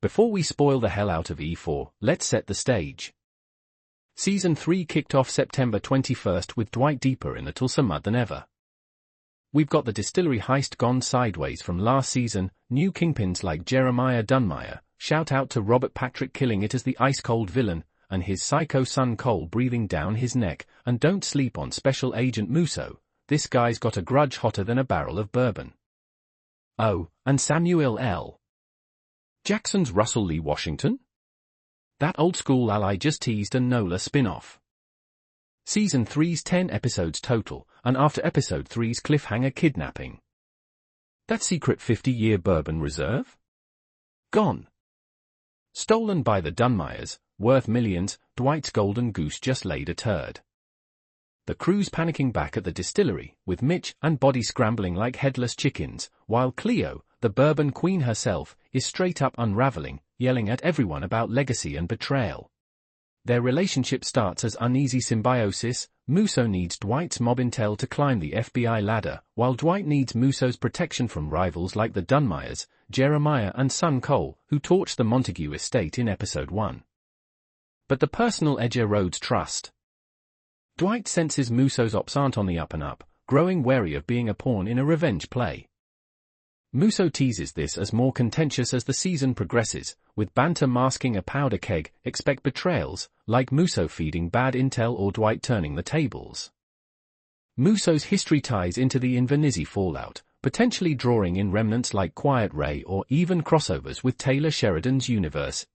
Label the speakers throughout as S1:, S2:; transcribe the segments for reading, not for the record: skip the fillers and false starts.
S1: Before we spoil the hell out of E4, let's set the stage. Season 3 kicked off September 21st with Dwight deeper in the Tulsa mud than ever. We've got the distillery heist gone sideways from last season, new kingpins like Jeremiah Dunmire, shout out to Robert Patrick killing it as the ice-cold villain, and his psycho son Cole breathing down his neck, and don't sleep on Special Agent Musso, this guy's got a grudge hotter than a barrel of bourbon. Oh, and Samuel L. Jackson's Russell Lee Washington? That old-school ally just teased a NOLA spin-off. Season 3's 10 episodes total, and after episode 3's cliffhanger kidnapping. That secret 50-year bourbon reserve? Gone. Stolen by the Dunmires, worth millions, Dwight's golden goose just laid a turd. The crew's panicking back at the distillery, with Mitch and Body scrambling like headless chickens, while Cleo, the bourbon queen herself, is straight up unraveling, yelling at everyone about legacy and betrayal. Their relationship starts as uneasy symbiosis. Musso needs Dwight's mob intel to climb the FBI ladder, while Dwight needs Musso's protection from rivals like the Dunmires, Jeremiah and son Cole, who torched the Montague estate in episode 1. But the personal edge erodes trust. Dwight senses Musso's ops aren't on the up and up, growing wary of being a pawn in a revenge play. Musso teases this as more contentious as the season progresses, with banter masking a powder keg. Expect betrayals, like Musso feeding bad intel or Dwight turning the tables. Musso's history ties into the Invernizzi fallout, potentially drawing in remnants like Quiet Ray or even crossovers with Taylor Sheridan's universe,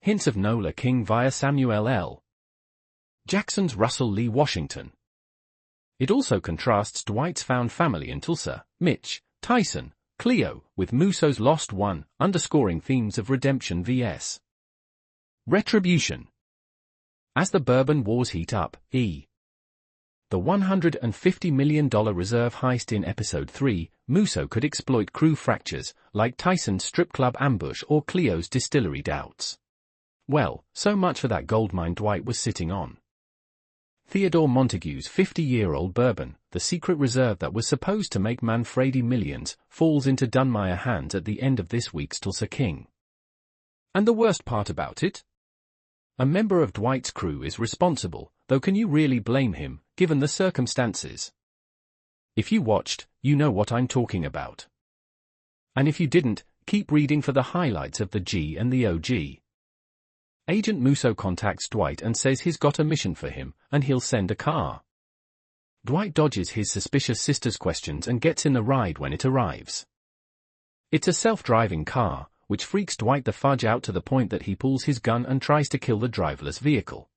S1: Hints of NOLA King via Samuel L. Jackson's Russell Lee Washington. It also contrasts Dwight's found family in Tulsa, Mitch, Tyson, Cleo, with Musso's lost one, underscoring themes of redemption vs. retribution. As the bourbon wars heat up, the $150 million reserve heist in episode 3, Musso could exploit crew fractures, like Tyson's strip club ambush or Cleo's distillery doubts. Well, so much for that goldmine Dwight was sitting on. Theodore Montague's 50-year-old bourbon, the secret reserve that was supposed to make Manfredi millions, falls into Dunmire hands at the end of this week's Tulsa King. And the worst part about it? A member of Dwight's crew is responsible, though can you really blame him, given the circumstances? If you watched, you know what I'm talking about. And if you didn't, keep reading for the highlights of the G and the OG. Agent Musso contacts Dwight and says he's got a mission for him, and he'll send a car. Dwight dodges his suspicious sister's questions and gets in the ride when it arrives. It's a self-driving car, which freaks Dwight the fudge out to the point that he pulls his gun and tries to kill the driverless vehicle.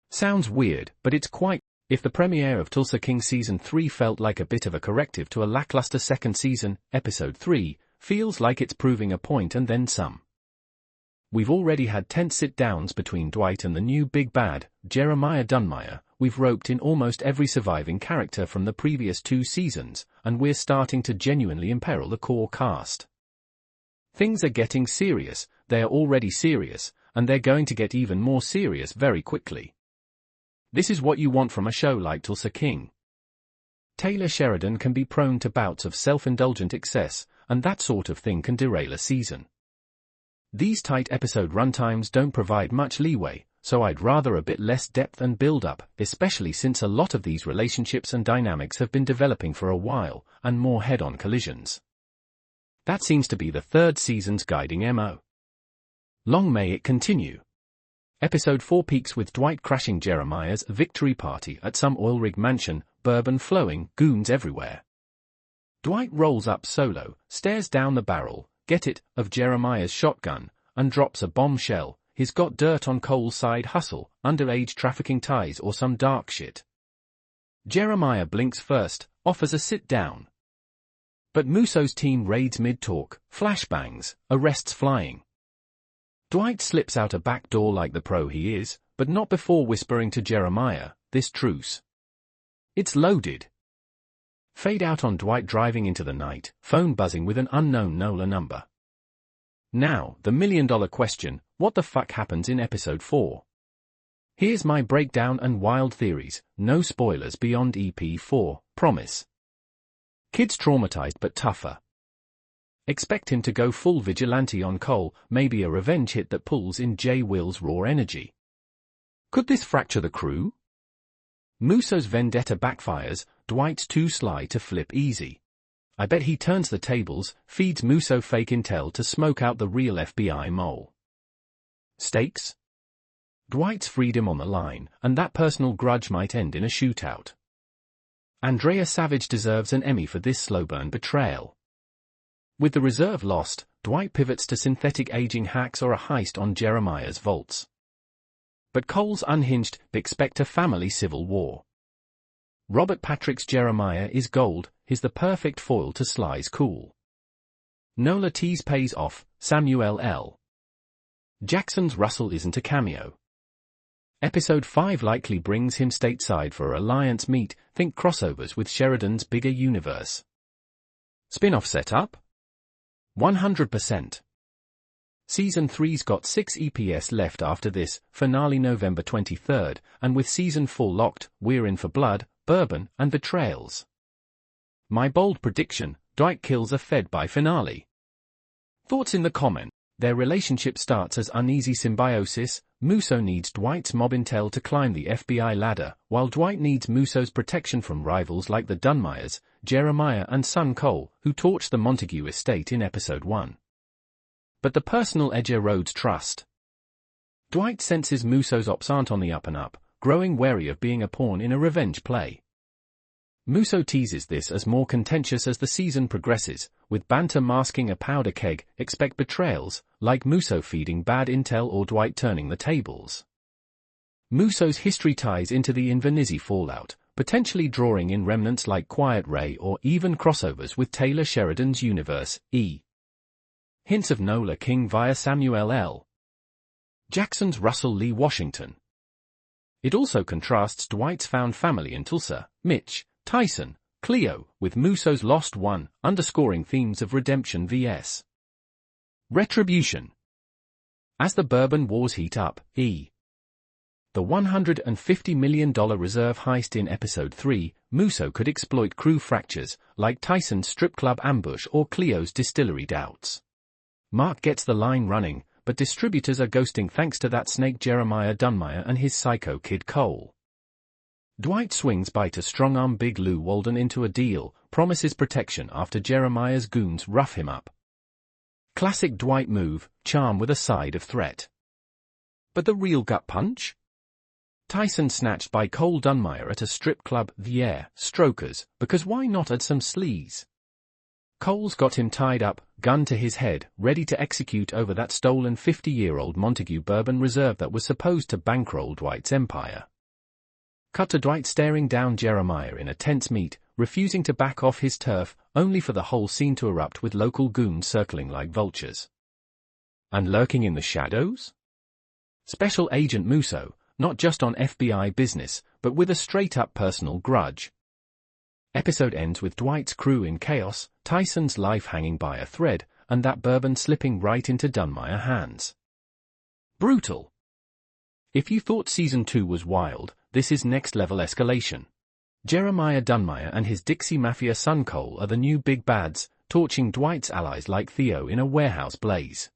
S1: Sounds weird, but it's quite. If the premiere of Tulsa King Season 3 felt like a bit of a corrective to a lackluster second season, Episode 3 feels like it's proving a point and then some. We've already had tense sit-downs between Dwight and the new big bad, Jeremiah Dunmire. We've roped in almost every surviving character from the previous 2 seasons, and we're starting to genuinely imperil the core cast. Things are getting serious, they're already serious, and they're going to get even more serious very quickly. This is what you want from a show like Tulsa King. Taylor Sheridan can be prone to bouts of self-indulgent excess, and that sort of thing can derail a season. These tight episode runtimes don't provide much leeway, so I'd rather a bit less depth and build-up, especially since a lot of these relationships and dynamics have been developing for a while, and more head-on collisions. That seems to be the 3rd season's guiding MO. Long may it continue. Episode 4 peaks with Dwight crashing Jeremiah's victory party at some oil rig mansion, bourbon flowing, goons everywhere. Dwight rolls up solo, stares down the barrel, get it, of Jeremiah's shotgun, and drops a bombshell. He's got dirt on Cole's side hustle, underage trafficking ties or some dark shit. Jeremiah blinks first, offers a sit down. But Musso's team raids mid-talk, flashbangs, arrests flying. Dwight slips out a back door like the pro he is, but not before whispering to Jeremiah, this truce. It's loaded. Fade out on Dwight driving into the night, phone buzzing with an unknown NOLA number. Now, the million-dollar question, what the fuck happens in episode 4? Here's my breakdown and wild theories, no spoilers beyond EP4, promise. Kids traumatized but tougher. Expect him to go full vigilante on Cole, maybe a revenge hit that pulls in Jay Will's raw energy. Could this fracture the crew? Musso's vendetta backfires, Dwight's too sly to flip easy. I bet he turns the tables, feeds Musso fake intel to smoke out the real FBI mole. Stakes? Dwight's freedom on the line, and that personal grudge might end in a shootout. Andrea Savage deserves an Emmy for this slow-burn betrayal. With the reserve lost, Dwight pivots to synthetic aging hacks or a heist on Jeremiah's vaults. But Cole's unhinged, expect a family civil war. Robert Patrick's Jeremiah is gold, he's the perfect foil to Sly's cool. Nola T's pays off, Samuel L. Jackson's Russell isn't a cameo. Episode 5 likely brings him stateside for Alliance meet, think crossovers with Sheridan's bigger universe. Spin-off setup? 100%. Season 3's got 6 EPS left after this, finale November 23rd, and with Season 4 locked, we're in for blood, bourbon, and betrayals. My bold prediction, Dwight kills a Fed by finale. Thoughts in the comment. Their relationship starts as uneasy symbiosis. Musso needs Dwight's mob intel to climb the FBI ladder, while Dwight needs Musso's protection from rivals like the Dunmires, Jeremiah and son Cole, who torched the Montague estate in Episode 1. But the personal edge erodes trust. Dwight senses Musso's ops aren't on the up and up, growing wary of being a pawn in a revenge play. Musso teases this as more contentious as the season progresses, with banter masking a powder keg. Expect betrayals, like Musso feeding bad intel or Dwight turning the tables. Musso's history ties into the Invernizzi fallout, potentially drawing in remnants like Quiet Ray or even crossovers with Taylor Sheridan's universe, Hints of Nola King via Samuel L. Jackson's Russell Lee Washington. It also contrasts Dwight's found family in Tulsa, Mitch, Tyson, Cleo, with Musso's lost one, underscoring themes of redemption vs. retribution. As the bourbon wars heat up, The $150 million reserve heist in Episode 3, Musso could exploit crew fractures, like Tyson's strip club ambush or Cleo's distillery doubts. Mark gets the line running, but distributors are ghosting thanks to that snake Jeremiah Dunmire and his psycho kid Cole. Dwight swings by to strong-arm Big Lou Walden into a deal, promises protection after Jeremiah's goons rough him up. Classic Dwight move, charm with a side of threat. But the real gut punch? Tyson snatched by Cole Dunmire at a strip club, Strokers, because why not add some sleaze? Cole's got him tied up, gun to his head, ready to execute over that stolen 50-year-old Montague bourbon reserve that was supposed to bankroll Dwight's empire. Cut to Dwight staring down Jeremiah in a tense meet, refusing to back off his turf, only for the whole scene to erupt with local goons circling like vultures. And lurking in the shadows? Special Agent Musso, not just on FBI business, but with a straight-up personal grudge. Episode ends with Dwight's crew in chaos, Tyson's life hanging by a thread, and that bourbon slipping right into Dunmire hands. Brutal. If you thought Season 2 was wild, this is next-level escalation. Jeremiah Dunmire and his Dixie Mafia son Cole are the new big bads, torching Dwight's allies like Theo in a warehouse blaze.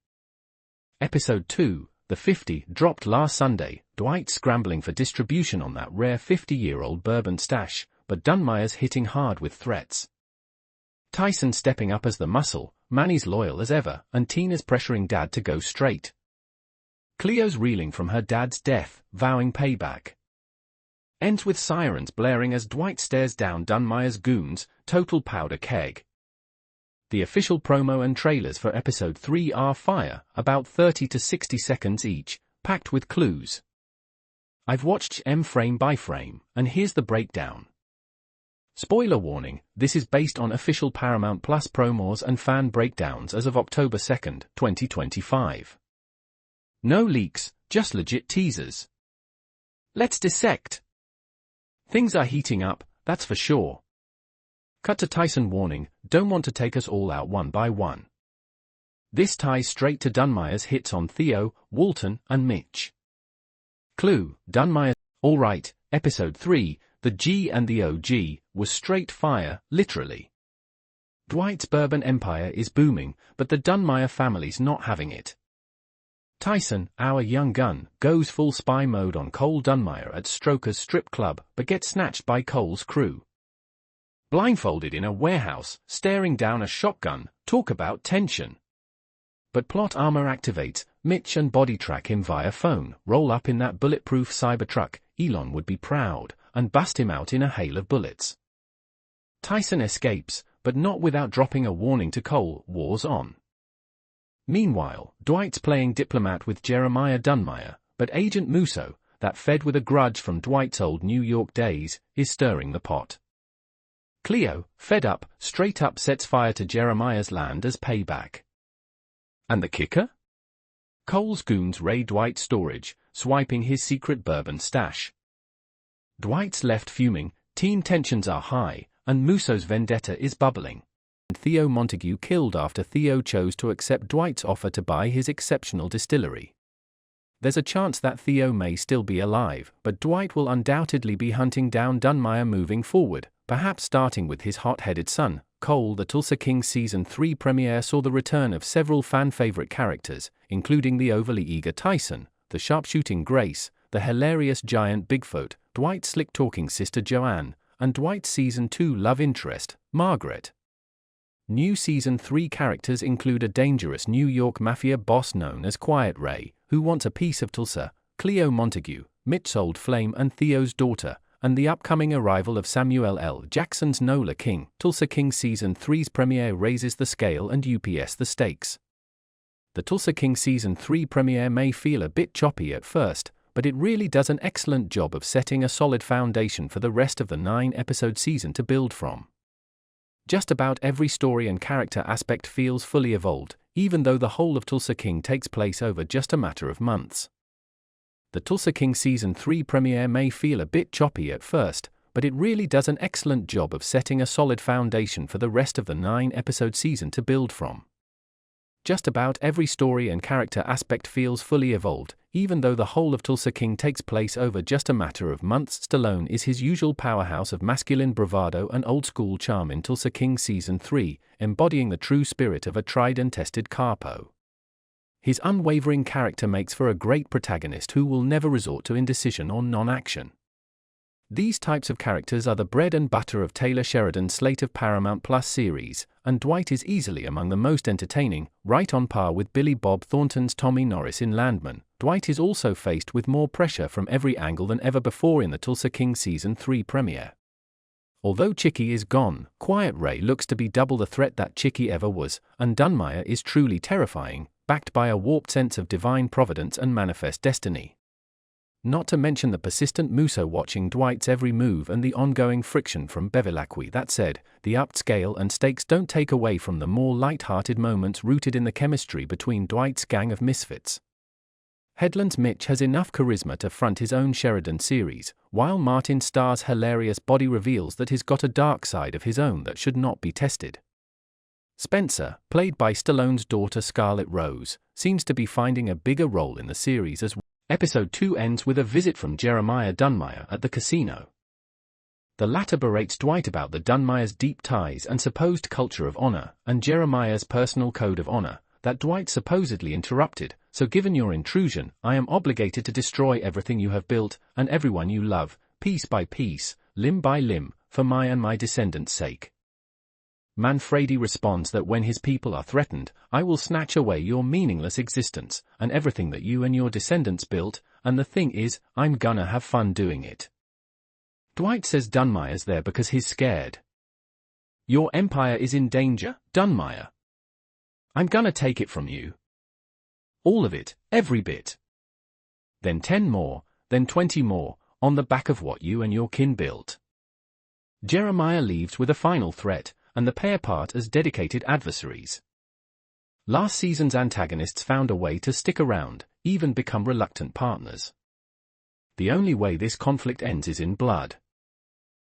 S1: Episode 2, The 50, dropped last Sunday, Dwight scrambling for distribution on that rare 50-year-old bourbon stash, but Dunmire's hitting hard with threats. Tyson stepping up as the muscle, Manny's loyal as ever, and Tina's pressuring Dad to go straight. Cleo's reeling from her dad's death, vowing payback. Ends with sirens blaring as Dwight stares down Dunmire's goons, total powder keg. The official promo and trailers for Episode 3 are fire, about 30 to 60 seconds each, packed with clues. I've watched them frame by frame, and here's the breakdown. Spoiler warning, this is based on official Paramount Plus promos and fan breakdowns as of October 2, 2025. No leaks, just legit teasers. Let's dissect. Things are heating up, that's for sure. Cut to Tyson warning, don't want to take us all out one by one. This ties straight to Dunmire's hits on Theo, Walton, and Mitch. Clue, Dunmire, alright, Episode 3, the G and the OG, was straight fire, literally. Dwight's bourbon empire is booming, but the Dunmire family's not having it. Tyson, our young gun, goes full spy mode on Cole Dunmire at Stroker's strip club but gets snatched by Cole's crew. Blindfolded in a warehouse, staring down a shotgun, talk about tension. But plot armor activates, Mitch and body track him via phone, roll up in that bulletproof Cybertruck, Elon would be proud, and bust him out in a hail of bullets. Tyson escapes, but not without dropping a warning to Cole, war's on. Meanwhile, Dwight's playing diplomat with Jeremiah Dunmire, but Agent Musso, that fed with a grudge from Dwight's old New York days, is stirring the pot. Cleo, fed up, straight up sets fire to Jeremiah's land as payback. And the kicker? Cole's goons raid Dwight's storage, swiping his secret bourbon stash. Dwight's left fuming, team tensions are high, and Musso's vendetta is bubbling. Theo Montague killed after Theo chose to accept Dwight's offer to buy his exceptional distillery. There's a chance that Theo may still be alive, but Dwight will undoubtedly be hunting down Dunmire moving forward, perhaps starting with his hot-headed son, Cole. The Tulsa King Season 3 premiere saw the return of several fan-favorite characters, including the overly eager Tyson, the sharpshooting Grace, the hilarious giant Bigfoot, Dwight's slick-talking sister Joanne, and Dwight's Season 2 love interest, Margaret. New Season 3 characters include a dangerous New York mafia boss known as Quiet Ray, who wants a piece of Tulsa, Cleo Montague, Mitch's old flame and Theo's daughter, and the upcoming arrival of Samuel L. Jackson's Nola King. Tulsa King Season 3's premiere raises the scale and UPS the stakes. The Tulsa King Season 3 premiere may feel a bit choppy at first, but it really does an excellent job of setting a solid foundation for the rest of the 9-episode season to build from. Just about every story and character aspect feels fully evolved, even though the whole of Tulsa King takes place over just a matter of months. The Tulsa King Season 3 premiere may feel a bit choppy at first, but it really does an excellent job of setting a solid foundation for the rest of the 9-episode season to build from. Just about every story and character aspect feels fully evolved, even though the whole of Tulsa King takes place over just a matter of months. Stallone is his usual powerhouse of masculine bravado and old-school charm in Tulsa King Season 3, embodying the true spirit of a tried and tested capo. His unwavering character makes for a great protagonist who will never resort to indecision or non-action. These types of characters are the bread and butter of Taylor Sheridan's slate of Paramount Plus series, and Dwight is easily among the most entertaining, right on par with Billy Bob Thornton's Tommy Norris in Landman. Dwight is also faced with more pressure from every angle than ever before in the Tulsa King Season 3 premiere. Although Chicky is gone, Quiet Ray looks to be double the threat that Chicky ever was, and Dunmire is truly terrifying, backed by a warped sense of divine providence and manifest destiny. Not to mention the persistent Musso watching Dwight's every move and the ongoing friction from Bevilacqua. That said, the upped scale and stakes don't take away from the more light-hearted moments rooted in the chemistry between Dwight's gang of misfits. Headland's Mitch has enough charisma to front his own Sheridan series, while Martin Starr's hilarious body reveals that he's got a dark side of his own that should not be tested. Spencer, played by Stallone's daughter Scarlett Rose, seems to be finding a bigger role in the series as well. Episode 2 ends with a visit from Jeremiah Dunmire at the casino. The latter berates Dwight about the Dunmires' deep ties and supposed culture of honor, and Jeremiah's personal code of honor, that Dwight supposedly interrupted. So given your intrusion, I am obligated to destroy everything you have built, and everyone you love, piece by piece, limb by limb, for my and my descendants' sake. Manfredi responds that when his people are threatened, I will snatch away your meaningless existence, and everything that you and your descendants built, and the thing is, I'm gonna have fun doing it. Dwight says Dunmire's there because he's scared. Your empire is in danger, Dunmire. I'm gonna take it from you. All of it, every bit. Then 10 more, then 20 more, on the back of what you and your kin built. Jeremiah leaves with a final threat, and the pair part as dedicated adversaries. Last season's antagonists found a way to stick around, even become reluctant partners. The only way this conflict ends is in blood.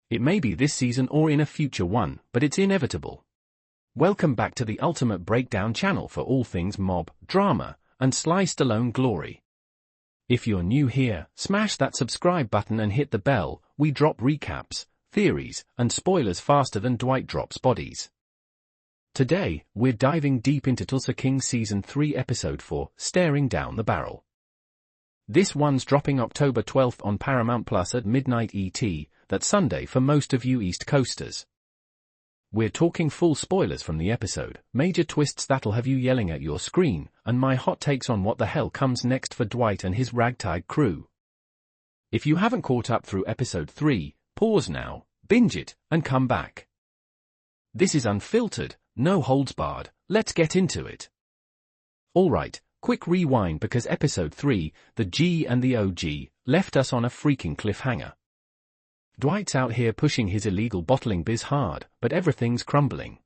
S1: It may be this season or in a future one, but it's inevitable. Welcome back to the Ultimate Breakdown channel for all things mob, drama, and Sly Stallone glory. If you're new here, smash that subscribe button and hit the bell. We drop recaps, theories, and spoilers faster than Dwight drops bodies. Today, we're diving deep into Tulsa King Season 3 Episode 4, Staring Down the Barrel. This one's dropping October 12th on Paramount Plus at midnight ET, that's Sunday for most of you East Coasters. We're talking full spoilers from the episode, major twists that'll have you yelling at your screen, and my hot takes on what the hell comes next for Dwight and his ragtag crew. If you haven't caught up through Episode 3, pause now, binge it, and come back. This is unfiltered, no holds barred, let's get into it. Alright, quick rewind because Episode 3, the G and the OG, left us on a freaking cliffhanger. Dwight's out here pushing his illegal bottling biz hard, but everything's crumbling.